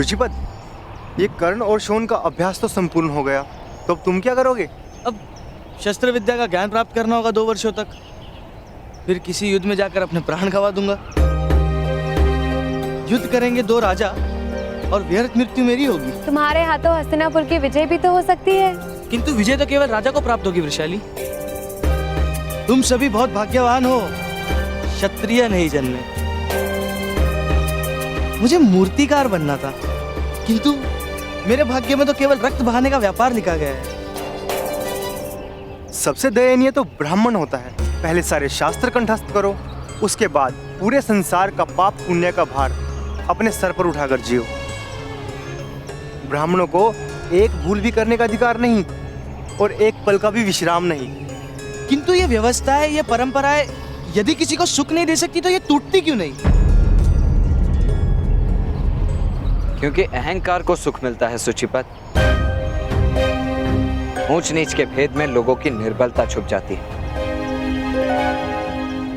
शुचिपद, ये कर्ण और शोन का अभ्यास तो संपूर्ण हो गया, तो अब तुम क्या करोगे? अब शस्त्र विद्या का ज्ञान प्राप्त करना होगा 2 वर्षों तक, फिर किसी युद्ध में जाकर अपने प्राण गंवा दूंगा। युद्ध करेंगे 2 राजा और व्यर्थ मृत्यु मेरी होगी। तुम्हारे हाथों हस्तिनापुर की विजय भी तो हो सकती है। किंतु विजय तो केवल राजा को प्राप्त होगी वृषाली। तुम सभी बहुत भाग्यवान हो, क्षत्रिय नहीं जन्मे। मुझे मूर्तिकार बनना था, किंतु मेरे भाग्य में तो केवल रक्त बहाने का व्यापार लिखा गया है। सबसे दयनीय तो ब्राह्मण होता है। पहले सारे शास्त्र कंठस्थ करो, उसके बाद पूरे संसार का पाप पुण्य का भार अपने सर पर उठाकर जियो। ब्राह्मणों को एक भूल भी करने का अधिकार नहीं और एक पल का भी विश्राम नहीं। किंतु ये व्यवस्थाएं, ये परंपराएं यदि किसी को सुख नहीं दे सकती तो ये टूटती क्यों नहीं? क्योंकि अहंकार को सुख मिलता है सुचिपत। ऊंच नीच के भेद में लोगों की निर्बलता छुप जाती है।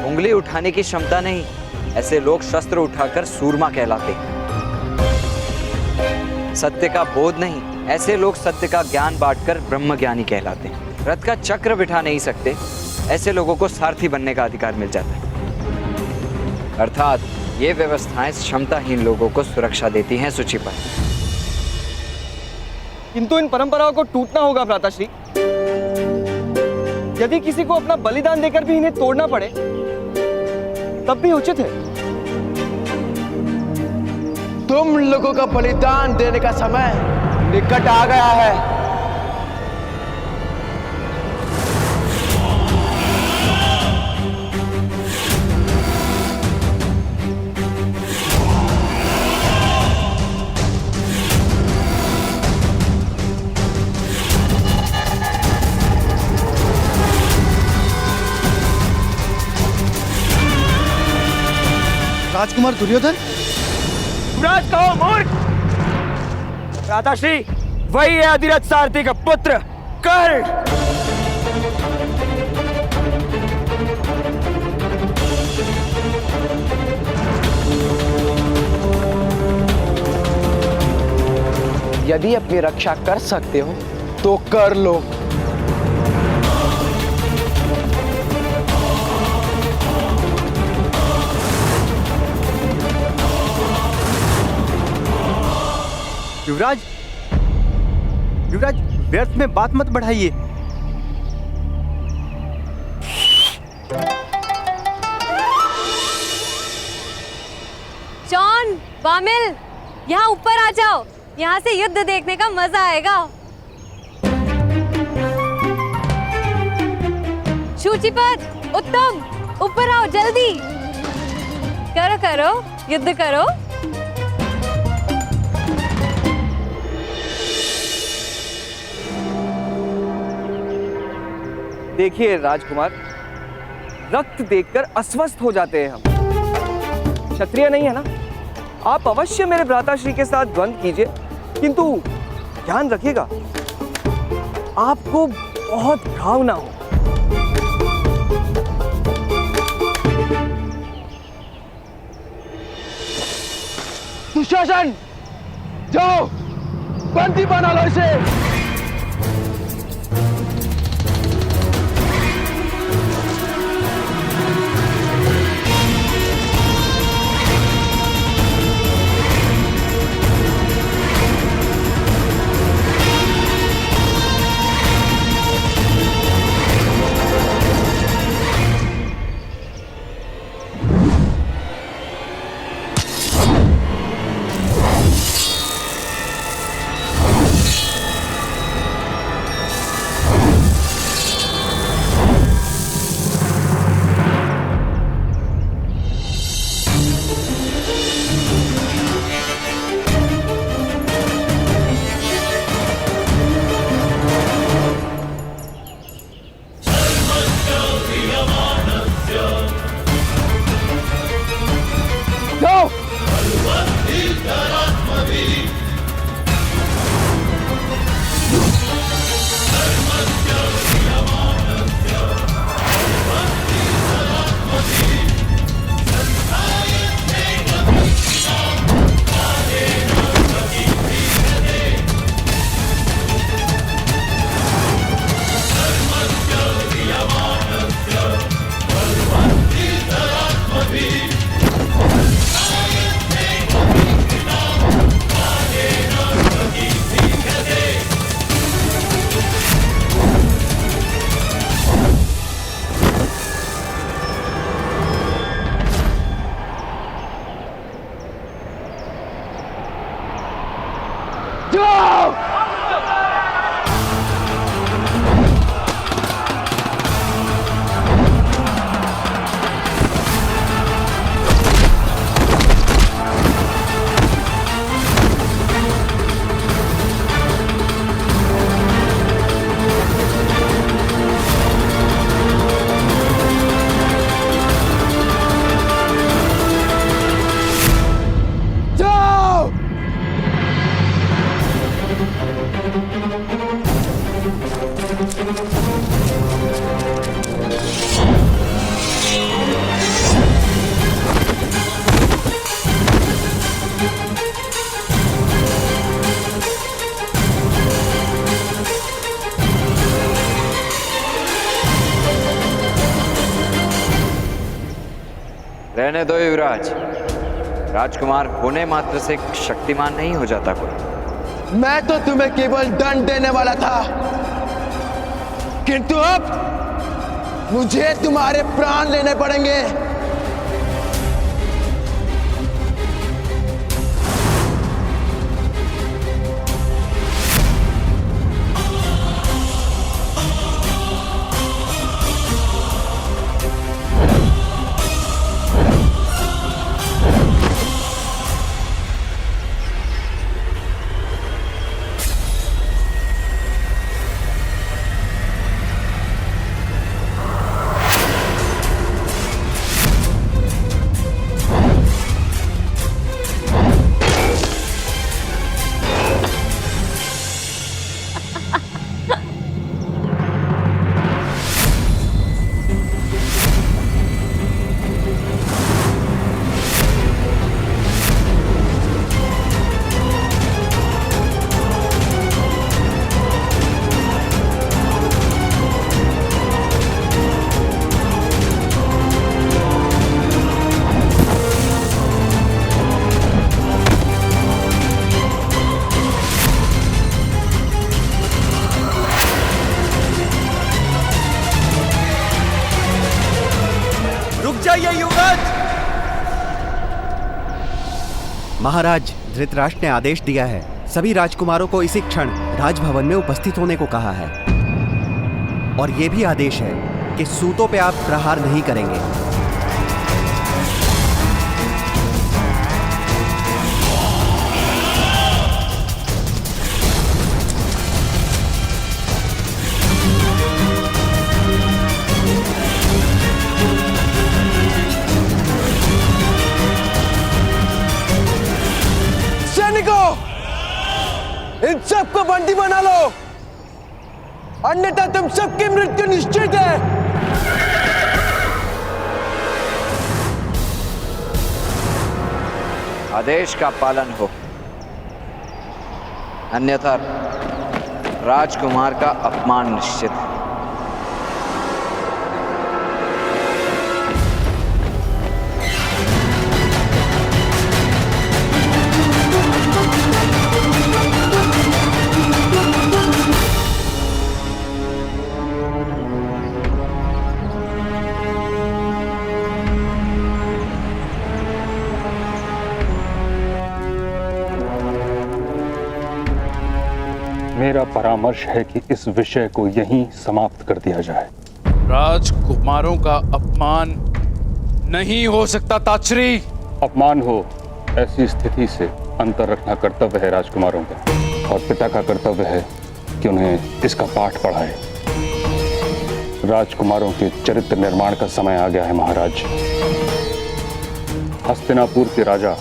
उंगली उठाने की क्षमता नहीं, ऐसे लोग शस्त्र उठाकर सूरमा कहलाते हैं। सत्य का बोध नहीं, ऐसे लोग सत्य का ज्ञान बांटकर ब्रह्मज्ञानी कहलाते हैं। रथ का चक्र बिठा नहीं सकते, ऐसे लोगों को सारथी बनने का अधिकार मिल जाता है। अर्थात ये व्यवस्थाएं क्षमताहीन लोगों को सुरक्षा देती हैं सुचिपत। किंतु इन परंपराओं को टूटना होगा भ्राताश्री। यदि किसी को अपना बलिदान देकर भी इन्हें तोड़ना पड़े तब भी उचित है। तुम लोगों का बलिदान देने का समय निकट आ गया है। राजकुमार दुर्योधन, युवराज कहो मूर्ख। भ्राताश्री, वही है अधिरथ सारथी का पुत्र कर्ण। यदि अपनी रक्षा कर सकते हो तो कर लो। युवराज, युवराज, व्यर्थ में बात मत बढ़ाइए। जॉन, वामिल, यहाँ ऊपर आ जाओ। यहाँ से युद्ध देखने का मजा आएगा। शुचिपद, उत्तम, ऊपर आओ जल्दी। करो करो, युद्ध करो। देखिए राजकुमार, रक्त देखकर अस्वस्थ हो जाते हैं हम। क्षत्रिय नहीं है ना? आप अवश्य मेरे भ्राताश्री के साथ द्वंद्व कीजिए, किंतु ध्यान रखिएगा आपको बहुत घाव ना हो। दुशासन, जाओ बंदी बना लो इसे। रहने दो युवराज। राजकुमार होने मात्र से शक्तिमान नहीं हो जाता कोई। मैं तो तुम्हें केवल दंड देने वाला था, किंतु अब मुझे तुम्हारे प्राण लेने पड़ेंगे। महाराज, धृतराष्ट्र ने आदेश दिया है, सभी राजकुमारों को इसी क्षण राजभवन में उपस्थित होने को कहा है। और यह भी आदेश है कि सूतों पे आप प्रहार नहीं करेंगे। इन सबको बंदी बना लो, अन्यथा तुम सबकी मृत्यु निश्चित है। आदेश का पालन हो, अन्यथा राजकुमार का अपमान निश्चित है। मेरा परामर्श है कि इस विषय को यहीं समाप्त कर दिया जाए। राजकुमारों का अपमान नहीं हो सकता ताचरी। अपमान हो ऐसी स्थिति से अंतर रखना कर्तव्य है राजकुमारों का, और पिता का कर्तव्य है कि उन्हें इसका पाठ पढ़ाए। राजकुमारों के चरित्र निर्माण का समय आ गया है महाराज। हस्तिनापुर के राजा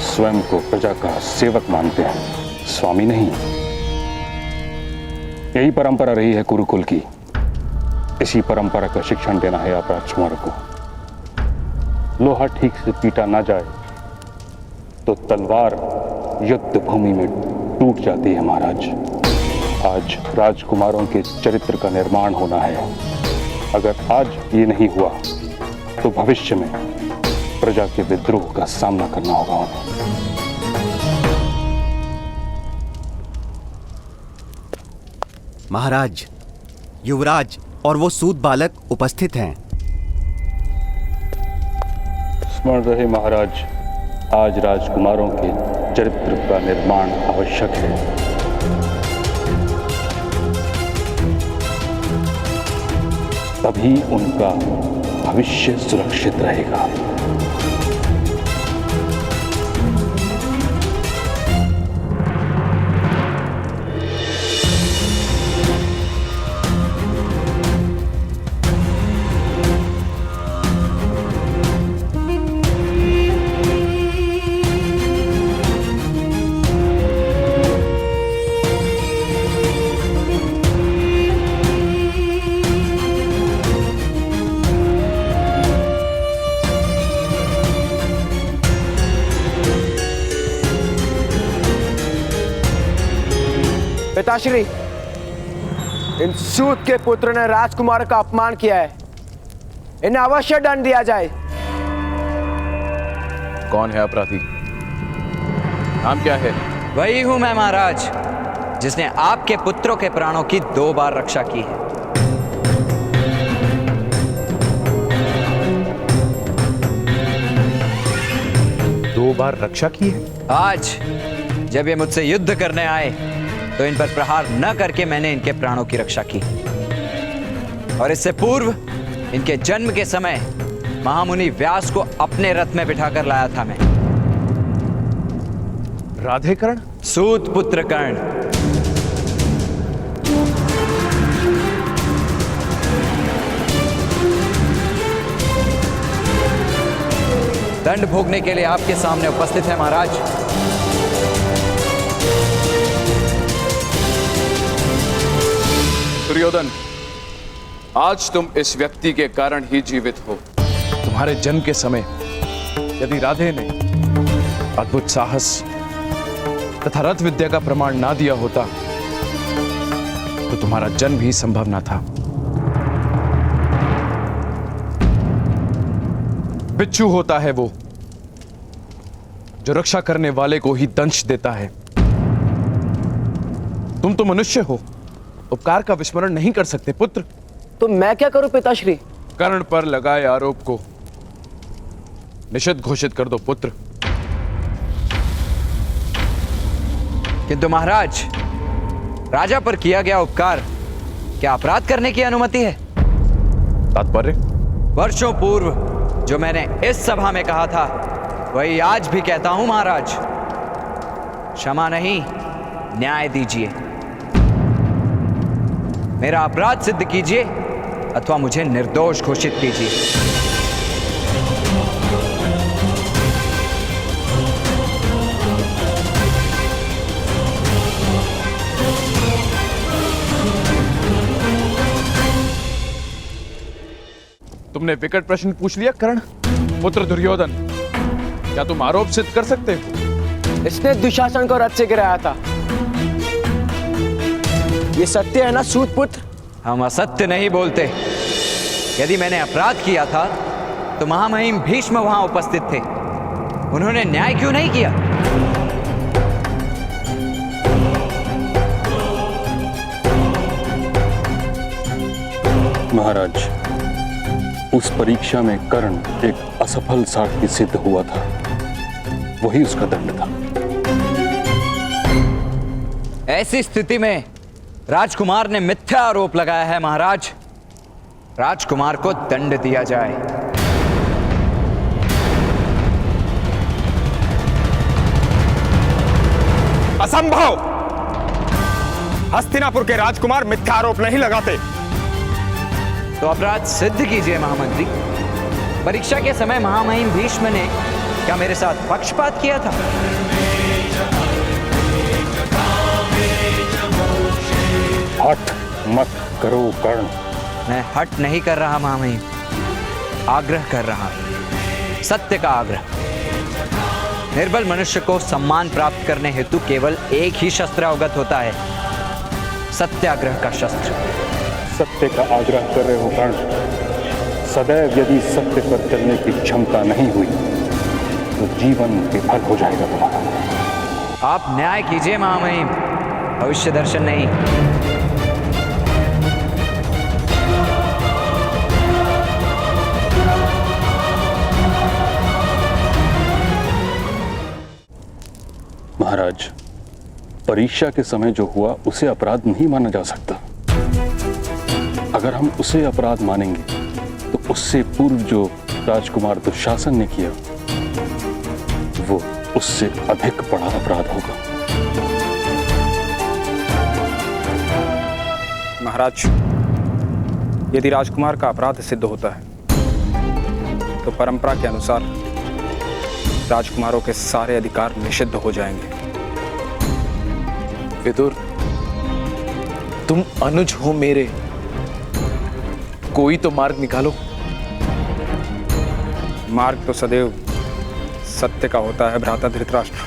स्वयं को प्रजा का सेवक मानते हैं, स्वामी नहीं। यही परंपरा रही है कुरुकुल की। इसी परंपरा का शिक्षण देना है आप राजकुमारों को। लोहा ठीक से पीटा ना जाए तो तलवार युद्ध भूमि में टूट जाती है महाराज। आज राजकुमारों के चरित्र का निर्माण होना है। अगर आज ये नहीं हुआ तो भविष्य में प्रजा के विद्रोह का सामना करना होगा उन्हें। महाराज, युवराज और वो सूत बालक उपस्थित हैं। स्मरण रहे महाराज, आज राजकुमारों के चरित्र का निर्माण आवश्यक है। तभी उनका भविष्य सुरक्षित रहेगा। पिताश्री, इन सूत के पुत्र ने राजकुमार का अपमान किया है, इन्हें अवश्य दंड दिया जाए। कौन है अपराधी? नाम क्या है? वही हूं मैं महाराज, जिसने आपके पुत्रों के प्राणों की 2 बार रक्षा की है। दो बार रक्षा की है? आज जब ये मुझसे युद्ध करने आए तो इन पर प्रहार न करके मैंने इनके प्राणों की रक्षा की, और इससे पूर्व इनके जन्म के समय महामुनि व्यास को अपने रथ में बिठाकर लाया था मैं। राधे कर्ण? सूत पुत्र कर्ण। दंड भोगने के लिए आपके सामने उपस्थित है महाराज। दुर्योधन, आज तुम इस व्यक्ति के कारण ही जीवित हो। तुम्हारे जन्म के समय यदि राधे ने अद्भुत साहस तथा रथ विद्या का प्रमाण ना दिया होता तो तुम्हारा जन्म ही संभव ना था। बिच्छू होता है वो जो रक्षा करने वाले को ही दंश देता है। तुम तो मनुष्य हो, उपकार का विस्मरण नहीं कर सकते पुत्र। तो मैं क्या करूं पिताश्री? कर्ण पर लगाए आरोप को निषिद्ध घोषित कर दो पुत्र। किंतु महाराज, राजा पर किया गया उपकार क्या अपराध करने की अनुमति है? तात्पर्य? वर्षों पूर्व जो मैंने इस सभा में कहा था वही आज भी कहता हूं महाराज। क्षमा नहीं, न्याय दीजिए। मेरा अपराध सिद्ध कीजिए अथवा मुझे निर्दोष घोषित कीजिए। तुमने विकट प्रश्न पूछ लिया कर्ण। पुत्र दुर्योधन, क्या तुम आरोप सिद्ध कर सकते हो? इसने दुशासन को रथ से गिराया था। ये सत्य है ना सूत पुत्र? हम असत्य नहीं बोलते। यदि मैंने अपराध किया था तो महामहिम भीष्म वहां उपस्थित थे, उन्होंने न्याय क्यों नहीं किया? महाराज, उस परीक्षा में कर्ण एक असफल सारथी सिद्ध हुआ था, वही उसका दंड था। ऐसी स्थिति में राजकुमार ने मिथ्या आरोप लगाया है महाराज। राजकुमार को दंड दिया जाए। असंभव! हस्तिनापुर के राजकुमार मिथ्या आरोप नहीं लगाते। तो अपराध सिद्ध कीजिए महामंत्री। परीक्षा के समय महामहिम भीष्म ने क्या मेरे साथ पक्षपात किया था? हठ मत करो कर्ण। मैं हट नहीं कर रहा महामहिम, आग्रह कर रहा हूं, सत्य का आग्रह। निर्बल मनुष्य को सम्मान प्राप्त करने हेतु केवल एक ही शस्त्र अवगत होता है, सत्याग्रह का शस्त्र। सत्य का आग्रह कर रहे हो कर्ण। सदैव यदि सत्य पर चलने की क्षमता नहीं हुई तो जीवन विफल हो जाएगा तुम्हारा। आप न्याय कीजिए महामहिम, भविष्य दर्शन नहीं। महाराज, परीक्षा के समय जो हुआ उसे अपराध नहीं माना जा सकता। अगर हम उसे अपराध मानेंगे तो उससे पूर्व जो राजकुमार दुशासन ने किया वो उससे अधिक बड़ा अपराध होगा। महाराज, यदि राजकुमार का अपराध सिद्ध होता है तो परंपरा के अनुसार राजकुमारों के सारे अधिकार निषिद्ध हो जाएंगे। विदुर, तुम अनुज हो मेरे, कोई तो मार्ग निकालो। मार्ग तो सदैव सत्य का होता है भ्राता धृतराष्ट्र।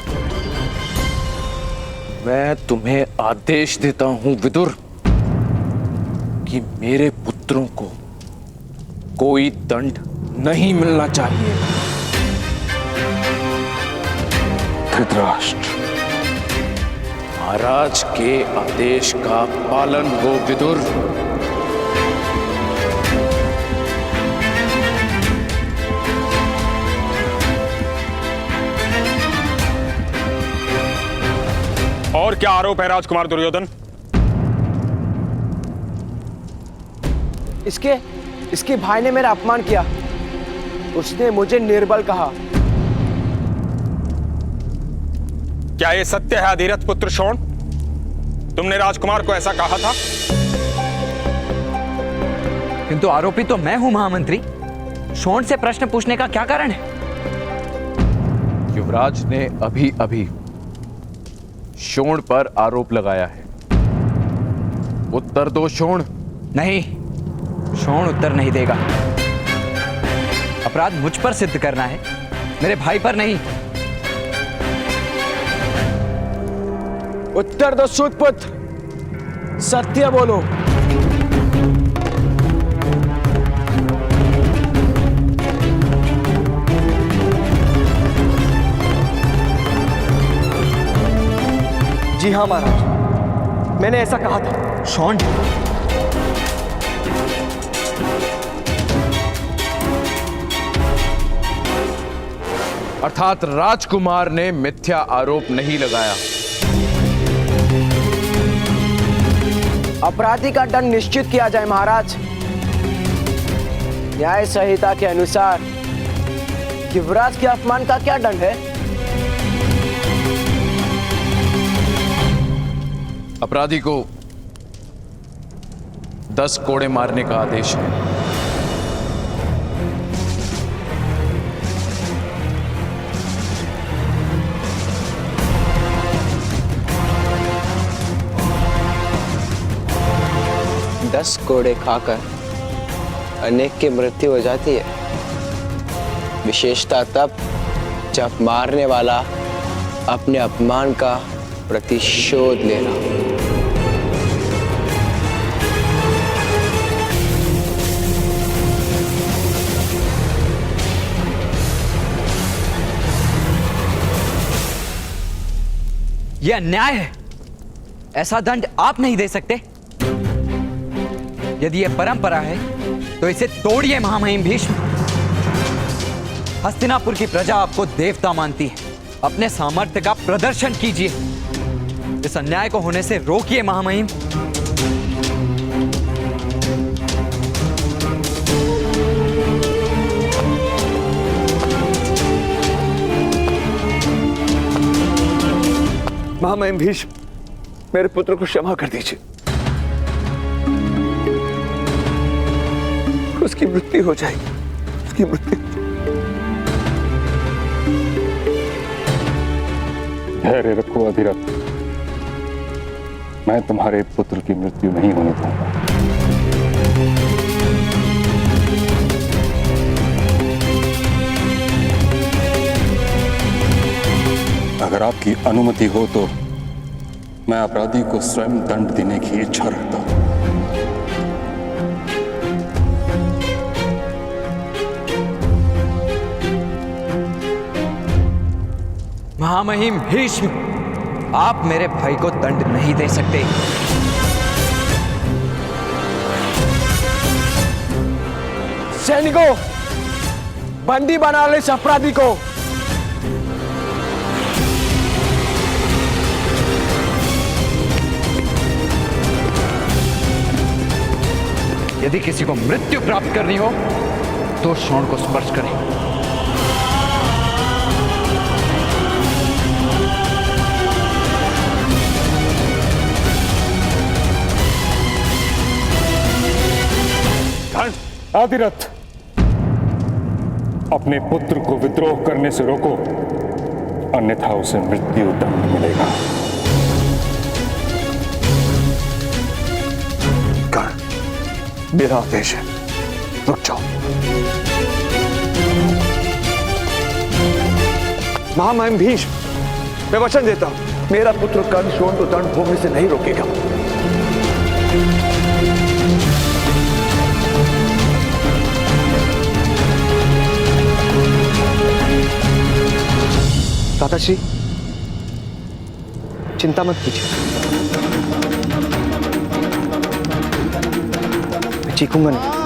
मैं तुम्हें आदेश देता हूं विदुर कि मेरे पुत्रों को कोई दंड नहीं मिलना चाहिए। धृतराष्ट्र, महाराज के आदेश का पालन हो विदुर। और क्या आरोप है राजकुमार दुर्योधन? इसके भाई ने मेरा अपमान किया। उसने मुझे निर्बल कहा। क्या ये सत्य है अधिरथ पुत्र शोण? तुमने राजकुमार को ऐसा कहा था? किंतु आरोपी तो मैं हूं महामंत्री। शोण से प्रश्न पूछने का क्या कारण है? युवराज ने अभी अभी शोण पर आरोप लगाया है। उत्तर दो शोण। नहीं, शोण उत्तर नहीं देगा। अपराध मुझ पर सिद्ध करना है, मेरे भाई पर नहीं। उत्तर दो सूतपुत्र, सत्य बोलो। जी हाँ महाराज, मैंने ऐसा कहा था। शोण, अर्थात राजकुमार ने मिथ्या आरोप नहीं लगाया। अपराधी का दंड निश्चित किया जाए महाराज। न्याय संहिता के अनुसार युवराज के अपमान का क्या दंड है? अपराधी को 10 कोड़े मारने का आदेश है। दस कोड़े खाकर अनेक की मृत्यु हो जाती है, विशेषता तब जब मारने वाला अपने अपमान का प्रतिशोध लेना। यह अन्याय है। ऐसा दंड आप नहीं दे सकते। यदि यह परंपरा है तो इसे तोड़िए महामहिम भीष्म। हस्तिनापुर की प्रजा आपको देवता मानती है। अपने सामर्थ्य का प्रदर्शन कीजिए। इस अन्याय को होने से रोकिए महामहिम। महामहिम भीष्म, मेरे पुत्र को क्षमा कर दीजिए। उसकी मृत्यु हो जाएगी, उसकी मृत्यु। धैर्य रखो अधिरथ, मैं तुम्हारे पुत्र की मृत्यु नहीं होने दूंगा। अगर आपकी अनुमति हो तो मैं अपराधी को स्वयं दंड देने की इच्छा रखता हूं। महामहिम भीष्म, आप मेरे भाई को दंड नहीं दे सकते। सैनिकों, बंदी बना लो इस अपराधी को। यदि किसी को मृत्यु प्राप्त करनी हो तो शोण को स्पर्श करें। अधिरथ, अपने पुत्र को विद्रोह करने से रोको, अन्यथा उसे मृत्यु दंड मिलेगा। मेरा आदेश है, रुक जाओ। महामहिम भीष्म, मैं वचन देता हूं, मेरा पुत्र कर्ण शोण को दंड भोगने से नहीं रोकेगा। दादाश्री, चिंता मत कीजिए, मैं चीखूंगा नहीं।